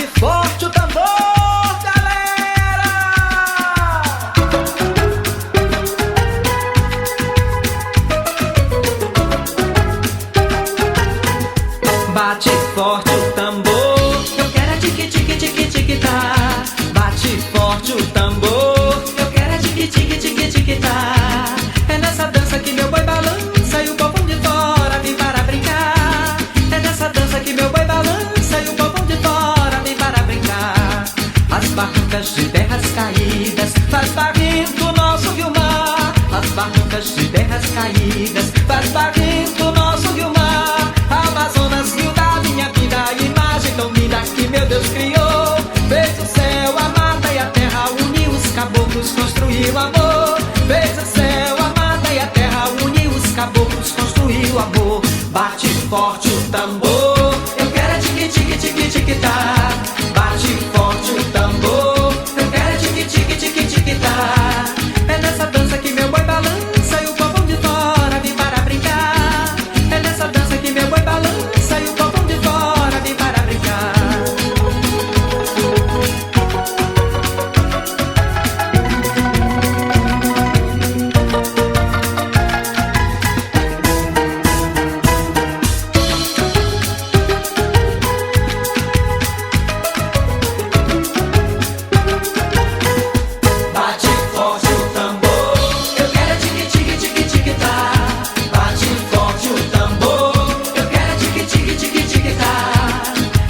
Bate forte o tambor, galera! Bate forte o tambor, eu quero é tique tique tique tique tá. Bate forte o tambor, eu quero é tique tique tique tique tá. É nessa dança que meu boi balança e o povão de fora vem para brincar. É nessa dança que meu boi balança e o povão de fora vem para brincar. As barrancas de terras caídas faz barrento o nosso rio-mar. As barrancas de terras caídas faz barrento o nosso rio-mar. Amazonas, rio da minha vida, imagem tão linda que meu Deus criou. Fez o céu, a mata e a terra, uniu os caboclos, construiu amor. Fez o céu, a mata e a terra, uniu os caboclos, construiu amor. Bate forte o tambor, eu quero é tique tique tique tique tá. Bate forte o tambor, eu quero é tique tique tique tique tá. É nessa dança que meu boi balança e o povão de fora vem para brincar. É nessa dança que meu boi balança e o povão de fora vem para brincar. Bate forte o tambor, eu quero é tique tique tique tique tá. Bate forte o tambor, eu quero é tique tique tique tique tá.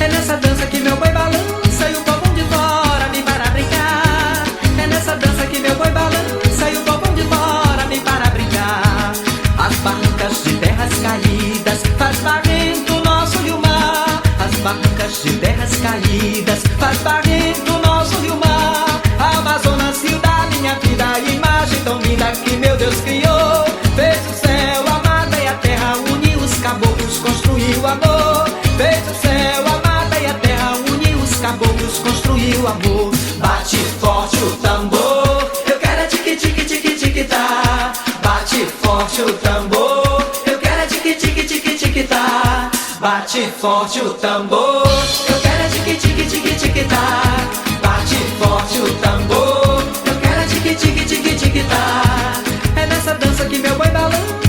É nessa dança que meu boi balança e o povão de fora vem para brincar. É nessa dança que meu boi balança e o povão de fora vem para brincar. As barrancas de terras caídas faz barrento o nosso rio-mar. As barrancas de terras caídas faz barrento o nosso rio-mar. Amazonas, rio da minha vida, imagem tão linda que meu Deus criou. Fez o céu, a mata e a terra, uniu os caboclos, construiu amor. Fez o céu, a mata e a terra, uniu os caboclos, construiu amor. Bate forte o tambor, eu quero é tique tique tique tique tá. Bate forte o tambor, eu quero é tique tique tique tique tá. Bate forte o tambor, eu quero é tique tique tique tique tá. Bate forte o tambor, eu quero é tique tique tique tique tá. É nessa dança que meu boi balança